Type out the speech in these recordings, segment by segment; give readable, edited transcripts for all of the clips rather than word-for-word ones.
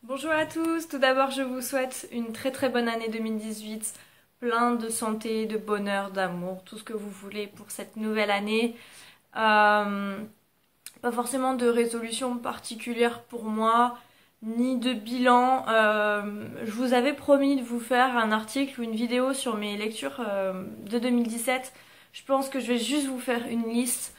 Bonjour à tous, tout d'abord je vous souhaite une très bonne année 2018, plein de santé, de bonheur, d'amour, tout ce que vous voulez pour cette nouvelle année. Pas forcément de résolution particulière pour moi, ni de bilan. Je vous avais promis de vous faire un article ou une vidéo sur mes lectures de 2017. Je pense que je vais juste vous faire une liste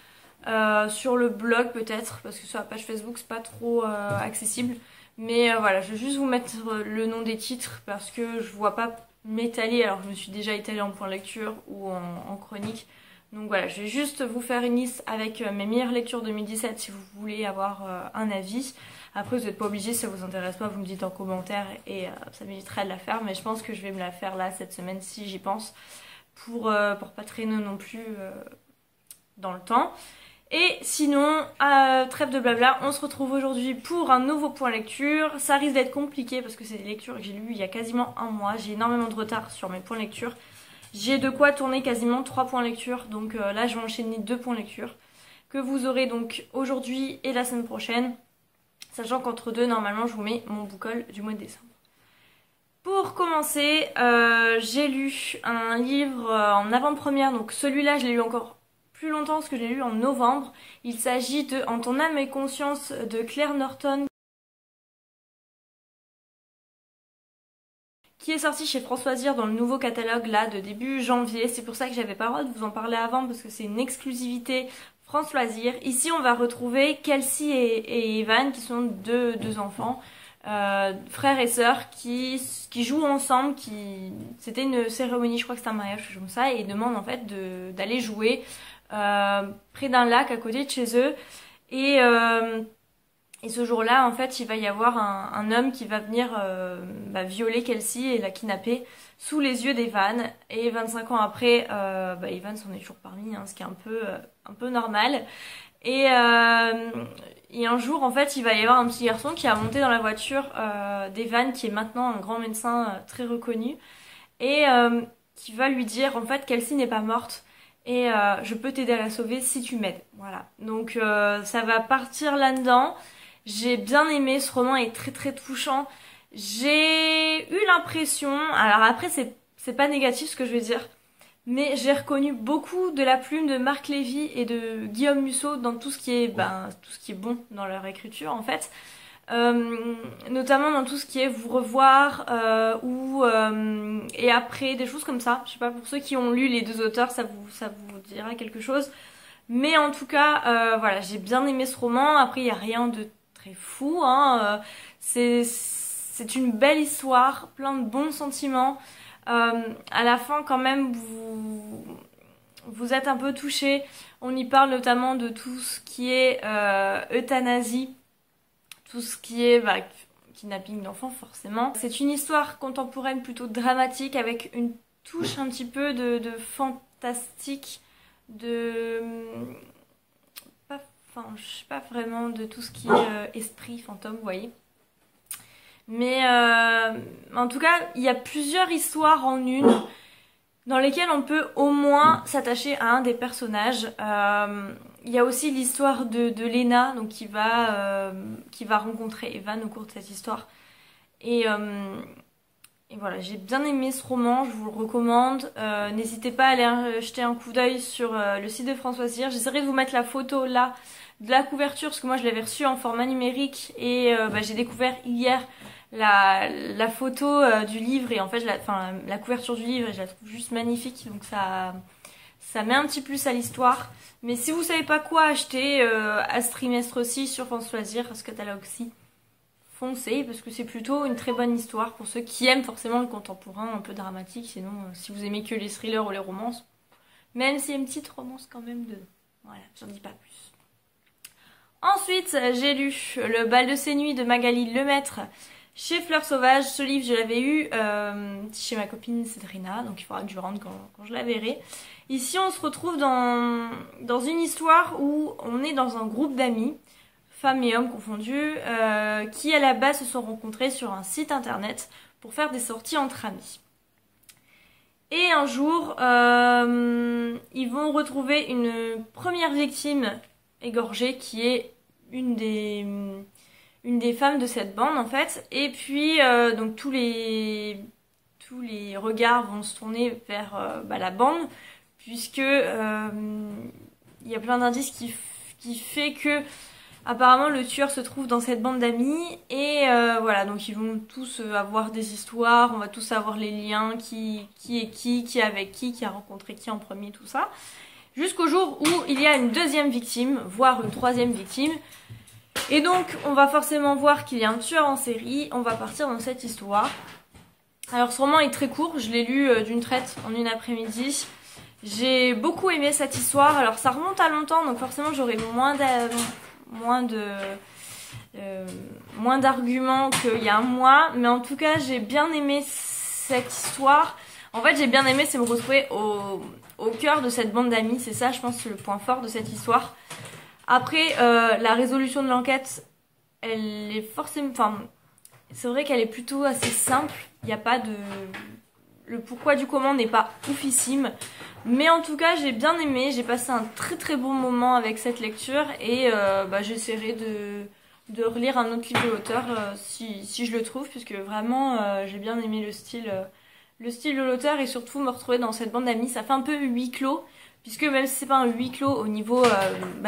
sur le blog peut-être, parce que sur la page Facebook c'est pas trop accessible. Mais voilà, je vais juste vous mettre le nom des titres parce que je vois pas m'étaler, alors je me suis déjà étalée en point lecture ou en chronique. Donc voilà, je vais juste vous faire une liste avec mes meilleures lectures 2017 si vous voulez avoir un avis. Après, vous n'êtes pas obligé, si ça vous intéresse pas, vous me dites en commentaire et ça m'éviterait de la faire. Mais je pense que je vais me la faire là cette semaine si j'y pense pour pas traîner non plus dans le temps. Et sinon, trêve de blabla, on se retrouve aujourd'hui pour un nouveau point lecture. Ça risque d'être compliqué parce que c'est des lectures que j'ai lues il y a quasiment un mois. J'ai énormément de retard sur mes points lecture. J'ai de quoi tourner quasiment 3 points lecture. Donc là, je vais enchaîner 2 points lecture que vous aurez donc aujourd'hui et la semaine prochaine. Sachant qu'entre deux, normalement, je vous mets mon book haul du mois de décembre. Pour commencer, j'ai lu un livre en avant-première. Donc celui-là, je l'ai lu encore plus longtemps parce que je l'ai lu en novembre. Il s'agit de En ton âme et conscience de Claire Norton, qui est sorti chez Françoisir dans le nouveau catalogue là de début janvier. C'est pour ça que j'avais pas le droit de vous en parler avant parce que c'est une exclusivité Françoisir. Ici on va retrouver Kelsey et Evan qui sont deux enfants, frères et sœurs qui jouent ensemble. C'était une cérémonie, je crois que c'était un mariage, quelque chose comme ça, et ils demandent en fait d'aller jouer près d'un lac à côté de chez eux. Et ce jour-là, en fait, il va y avoir un homme qui va venir violer Kelsey et la kidnapper sous les yeux d'Evan. Et 25 ans après, Evan s'en est toujours parmi, hein, ce qui est un peu normal. Et un jour, en fait, il va y avoir un petit garçon qui a monté dans la voiture d'Evan, qui est maintenant un grand médecin très reconnu, et qui va lui dire, en fait, Kelsey n'est pas morte. Et je peux t'aider à la sauver si tu m'aides. Voilà. Donc ça va partir là-dedans. J'ai bien aimé, ce roman est très touchant. J'ai eu l'impression, alors après c'est pas négatif ce que je veux dire, mais j'ai reconnu beaucoup de la plume de Marc Lévy et de Guillaume Musso dans tout ce qui est bon dans leur écriture en fait. Notamment dans tout ce qui est vous revoir et après des choses comme ça. Je sais pas, pour ceux qui ont lu les deux auteurs, ça vous dira quelque chose. Mais en tout cas, voilà, j'ai bien aimé ce roman. Après, il y a rien de très fou, hein. C'est une belle histoire, plein de bons sentiments. À la fin, quand même, vous êtes un peu touché. On y parle notamment de tout ce qui est euthanasie, tout ce qui est kidnapping d'enfants, forcément. C'est une histoire contemporaine plutôt dramatique avec une touche un petit peu de fantastique, je sais pas vraiment de tout ce qui est esprit, fantôme, vous voyez. Mais en tout cas, il y a plusieurs histoires en une dans lesquelles on peut au moins s'attacher à un des personnages. Il y a aussi l'histoire de Lena, donc qui va rencontrer Evan au cours de cette histoire. Et voilà, j'ai bien aimé ce roman, je vous le recommande. N'hésitez pas à aller jeter un coup d'œil sur le site de Françoisir. J'essaierai de vous mettre la photo là de la couverture parce que moi je l'avais reçue en format numérique et j'ai découvert hier la photo du livre et en fait la couverture du livre, je la trouve juste magnifique, donc ça met un petit plus à l'histoire. Mais si vous savez pas quoi acheter à ce trimestre aussi sur Françoisir, à ce catalogue-ci, foncez parce que c'est plutôt une très bonne histoire pour ceux qui aiment forcément le contemporain un peu dramatique. Sinon, si vous aimez que les thrillers ou les romances, même s'il y a une petite romance quand même dedans. Voilà, j'en dis pas plus. Ensuite, j'ai lu Le bal de ces nuits de Magali Lemaître chez Fleurs Sauvages. Ce livre, je l'avais eu chez ma copine Cédrina, donc il faudra que je rentre quand je la verrai. Ici, on se retrouve dans une histoire où on est dans un groupe d'amis, femmes et hommes confondus, qui à la base se sont rencontrés sur un site internet pour faire des sorties entre amis. Et un jour, ils vont retrouver une première victime égorgée qui est une une des femmes de cette bande en fait. Et puis donc tous les regards vont se tourner vers la bande, puisque il y a plein d'indices qui fait que apparemment le tueur se trouve dans cette bande d'amis. Et voilà, donc ils vont tous avoir des histoires, on va tous avoir les liens, qui est qui est avec qui a rencontré qui en premier, tout ça. Jusqu'au jour où il y a une deuxième victime, voire une troisième victime. Et donc on va forcément voir qu'il y a un tueur en série, on va partir dans cette histoire. Alors ce roman est très court, je l'ai lu d'une traite en une après-midi. J'ai beaucoup aimé cette histoire, alors ça remonte à longtemps, donc forcément j'aurai moins d'arguments qu'il y a un mois, mais en tout cas j'ai bien aimé cette histoire. En fait j'ai bien aimé, c'est me retrouver au cœur de cette bande d'amis, c'est ça je pense le point fort de cette histoire. Après la résolution de l'enquête, elle est forcément... Enfin, c'est vrai qu'elle est plutôt assez simple, il n'y a pas de... Le pourquoi du comment n'est pas oufissime. Mais en tout cas, j'ai bien aimé, j'ai passé un très très bon moment avec cette lecture. Et j'essaierai de relire un autre livre de l'auteur si je le trouve. Puisque vraiment, j'ai bien aimé le style de l'auteur. Et surtout me retrouver dans cette bande d'amis. Ça fait un peu huis clos. Puisque même si c'est pas un huis clos au niveau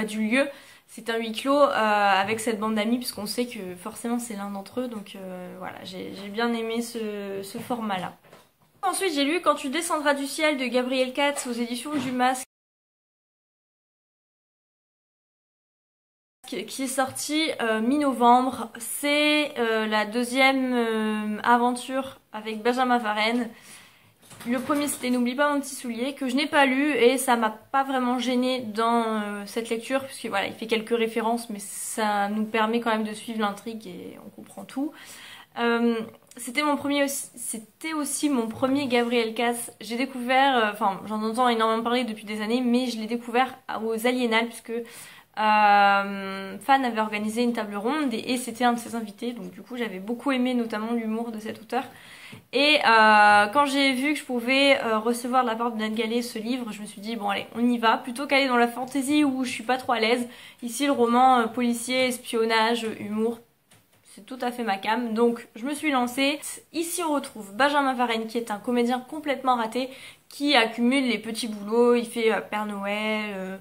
du lieu, c'est un huis clos avec cette bande d'amis. Puisqu'on sait que forcément c'est l'un d'entre eux. Donc voilà, j'ai bien aimé ce format-là. Ensuite, j'ai lu Quand tu descendras du ciel de Gabriel Katz aux éditions du Masque, qui est sorti mi-novembre. C'est la deuxième aventure avec Benjamin Varenne. Le premier c'était N'oublie pas mon petit soulier, que je n'ai pas lu et ça m'a pas vraiment gênée dans cette lecture, puisque voilà, il fait quelques références, mais ça nous permet quand même de suivre l'intrigue et on comprend tout. C'était aussi mon premier Gabriel Katz. J'ai découvert, j'en entends énormément parler depuis des années, mais je l'ai découvert aux Aliénales puisque Fan avait organisé une table ronde et c'était un de ses invités. Donc du coup j'avais beaucoup aimé notamment l'humour de cet auteur. Et quand j'ai vu que je pouvais recevoir de la part de Nat Gallet ce livre, je me suis dit bon allez on y va, plutôt qu'aller dans la fantasy où je suis pas trop à l'aise. Ici le roman policier, espionnage, humour, c'est tout à fait ma came, donc je me suis lancée. Ici on retrouve Benjamin Varenne qui est un comédien complètement raté qui accumule les petits boulots, il fait Père Noël,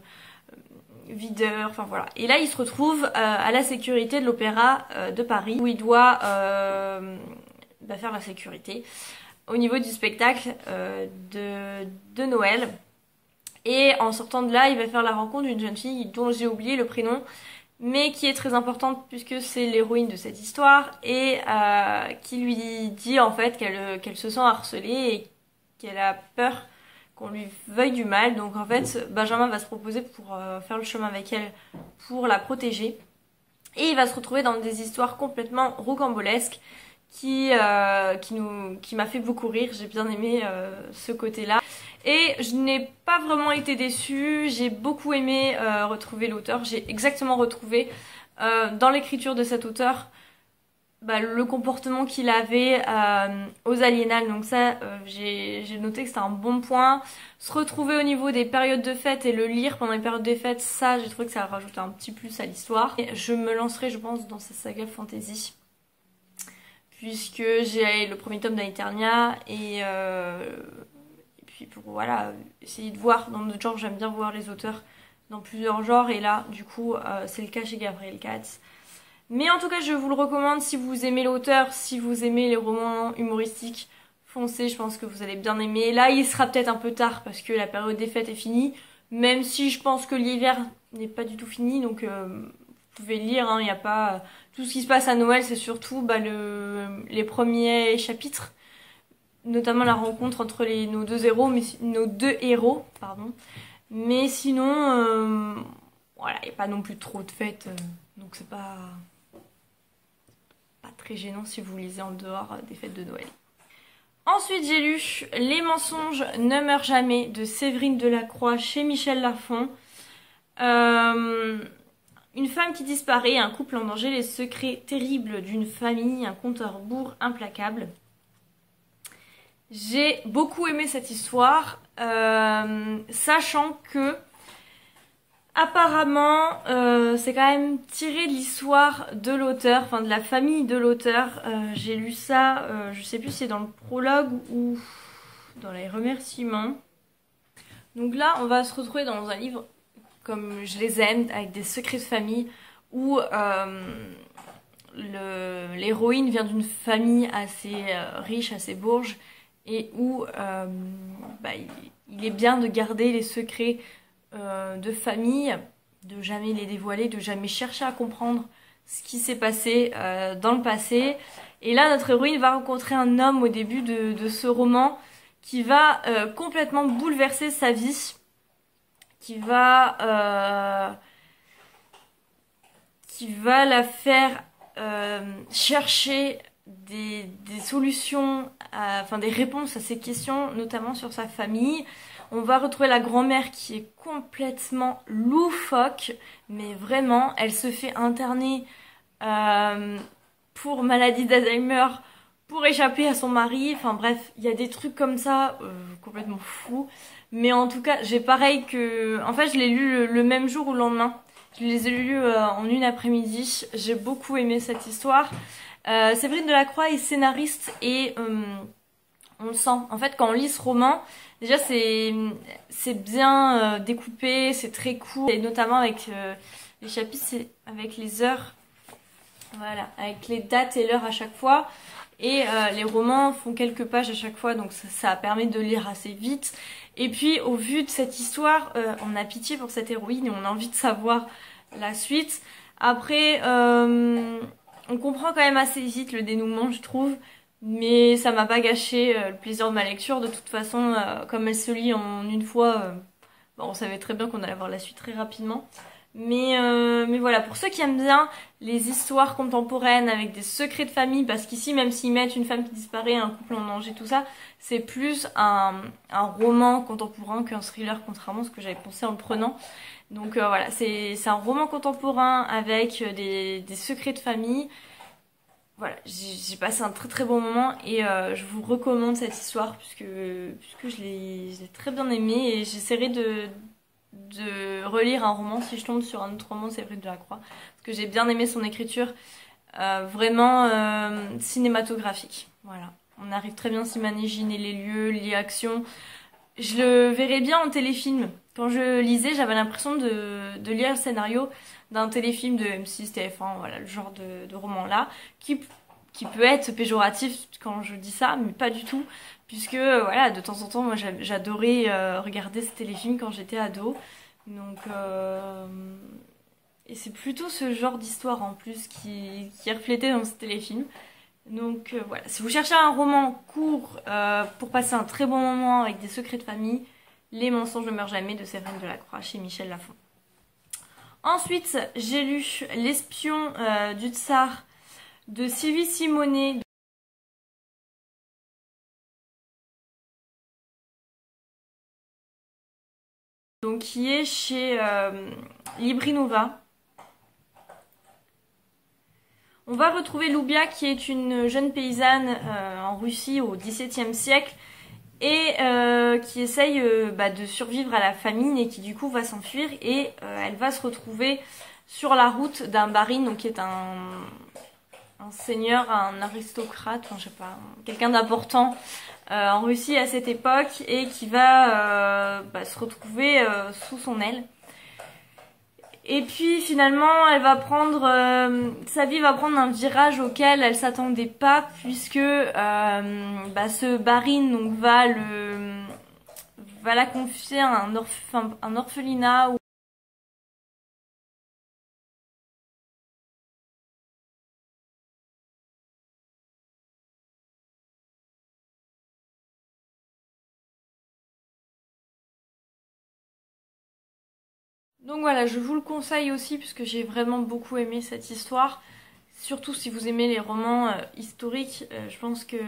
videur, enfin voilà. Et là il se retrouve à la sécurité de l'Opéra de Paris où il doit faire la sécurité au niveau du spectacle de Noël. Et en sortant de là il va faire la rencontre d'une jeune fille dont j'ai oublié le prénom, mais qui est très importante puisque c'est l'héroïne de cette histoire et qui lui dit en fait qu'elle se sent harcelée et qu'elle a peur qu'on lui veuille du mal. Donc en fait Benjamin va se proposer pour faire le chemin avec elle pour la protéger et il va se retrouver dans des histoires complètement rocambolesques qui m'a fait beaucoup rire. J'ai bien aimé ce côté-là. Et je n'ai pas vraiment été déçue, j'ai beaucoup aimé retrouver l'auteur, j'ai exactement retrouvé dans l'écriture de cet auteur le comportement qu'il avait aux Aliénales, donc ça j'ai noté que c'était un bon point. Se retrouver au niveau des périodes de fête et le lire pendant les périodes de fête, ça j'ai trouvé que ça rajoutait un petit plus à l'histoire. Je me lancerai je pense dans cette saga fantasy, puisque j'ai le premier tome d'Aeternia et puis pour voilà, essayer de voir dans d'autres genres, j'aime bien voir les auteurs dans plusieurs genres et là du coup c'est le cas chez Gabriel Katz. Mais en tout cas je vous le recommande si vous aimez l'auteur, si vous aimez les romans humoristiques, foncez, je pense que vous allez bien aimer. Là il sera peut-être un peu tard parce que la période des fêtes est finie, même si je pense que l'hiver n'est pas du tout fini, donc vous pouvez lire, il n'y a pas... Tout ce qui se passe à Noël c'est surtout les premiers chapitres, notamment la rencontre entre nos deux héros, pardon. Mais sinon, voilà, il n'y a pas non plus trop de fêtes, donc c'est pas très gênant si vous lisez en dehors des fêtes de Noël. Ensuite, j'ai lu Les mensonges ne meurent jamais de Séverine Delacroix chez Michel Lafon. Une femme qui disparaît, un couple en danger, les secrets terribles d'une famille, un compte à rebours implacable. J'ai beaucoup aimé cette histoire, sachant que Apparemment, c'est quand même tiré de l'histoire de l'auteur, enfin de la famille de l'auteur. J'ai lu ça, je sais plus si c'est dans le prologue ou dans les remerciements. Donc là, on va se retrouver dans un livre comme je les aime, avec des secrets de famille, où l'héroïne vient d'une famille assez riche, assez bourge, et où il est bien de garder les secrets de famille, de jamais les dévoiler, de jamais chercher à comprendre ce qui s'est passé dans le passé. Et là, notre héroïne va rencontrer un homme au début de ce roman qui va complètement bouleverser sa vie, qui va la faire chercher des solutions, enfin des réponses à ses questions, notamment sur sa famille. On va retrouver la grand-mère qui est complètement loufoque, mais vraiment, elle se fait interner pour maladie d'Alzheimer, pour échapper à son mari. Enfin bref, il y a des trucs comme ça, complètement fous. Mais en tout cas, j'ai pareil que... En fait, je l'ai lu le même jour ou le lendemain. Je les ai lus en une après-midi. J'ai beaucoup aimé cette histoire. Séverine Delacroix est scénariste et on le sent. En fait, quand on lit ce roman, déjà c'est bien découpé, c'est très court. Et notamment avec les chapitres, c'est avec les heures. Voilà, avec les dates et l'heure à chaque fois. Et les romans font quelques pages à chaque fois, donc ça permet de lire assez vite. Et puis, au vu de cette histoire, on a pitié pour cette héroïne et on a envie de savoir la suite. Après, on comprend quand même assez vite le dénouement, je trouve. Mais ça m'a pas gâché le plaisir de ma lecture. De toute façon, comme elle se lit en une fois, on savait très bien qu'on allait avoir la suite très rapidement. Mais voilà, pour ceux qui aiment bien les histoires contemporaines avec des secrets de famille, parce qu'ici, même s'ils mettent une femme qui disparaît, un couple en danger, tout ça, c'est plus un roman contemporain qu'un thriller, contrairement à ce que j'avais pensé en le prenant. Donc voilà, c'est un roman contemporain avec des secrets de famille. Voilà, j'ai passé un très très bon moment et je vous recommande cette histoire puisque je l'ai très bien aimée et j'essaierai de relire un roman si je tombe sur un autre roman de Séverine Delacroix parce que j'ai bien aimé son écriture vraiment cinématographique. Voilà, on arrive très bien à s'imaginer les lieux, les actions. Je le verrais bien en téléfilm. Quand je lisais, j'avais l'impression de lire le scénario d'un téléfilm de M6, TF1, voilà, le genre de roman-là, qui peut être péjoratif quand je dis ça, mais pas du tout, puisque, voilà, de temps en temps, moi, j'adorais regarder ce téléfilm quand j'étais ado, donc, et c'est plutôt ce genre d'histoire, en plus, qui est reflété dans ce téléfilm. Donc voilà, si vous cherchez un roman court pour passer un très bon moment avec des secrets de famille, Les mensonges ne meurent jamais de Séverine Delacroix chez Michel Lafon. Ensuite, j'ai lu L'espion du tsar de Sylvie Simonet. Donc qui est chez Libri Nova. On va retrouver Loubia qui est une jeune paysanne en Russie au XVIIe siècle et qui essaye de survivre à la famine et qui du coup va s'enfuir et elle va se retrouver sur la route d'un barin, donc qui est un seigneur, un aristocrate, enfin je sais pas, quelqu'un d'important en Russie à cette époque et qui va se retrouver sous son aile. Et puis finalement, elle va prendre sa vie va prendre un virage auquel elle s'attendait pas, puisque ce barin donc va la confier à un orphelinat. Donc voilà, je vous le conseille aussi puisque j'ai vraiment beaucoup aimé cette histoire. Surtout si vous aimez les romans historiques, je pense que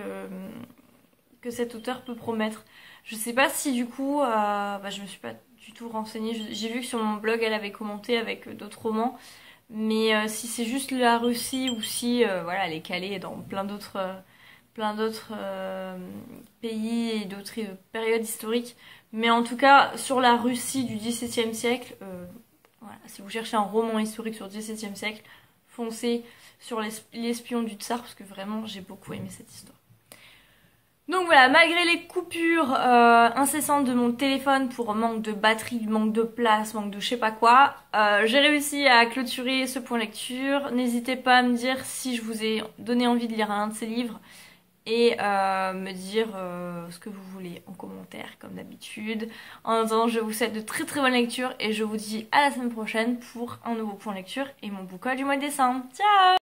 cet auteur peut promettre. Je sais pas si du coup, je me suis pas du tout renseignée. J'ai vu que sur mon blog elle avait commenté avec d'autres romans. Mais si c'est juste la Russie ou si voilà, elle est calée dans plein d'autres pays et d'autres périodes historiques. Mais en tout cas, sur la Russie du XVIIe siècle, Voilà, si vous cherchez un roman historique sur le XVIIe siècle, foncez sur l'espion du Tsar parce que vraiment j'ai beaucoup aimé cette histoire. Donc voilà, malgré les coupures incessantes de mon téléphone pour manque de batterie, manque de place, manque de je sais pas quoi, j'ai réussi à clôturer ce point lecture. N'hésitez pas à me dire si je vous ai donné envie de lire un de ces livres et me dire ce que vous voulez en commentaire comme d'habitude. En attendant, je vous souhaite de très très bonnes lectures et je vous dis à la semaine prochaine pour un nouveau point lecture et mon book haul du mois de décembre. Ciao!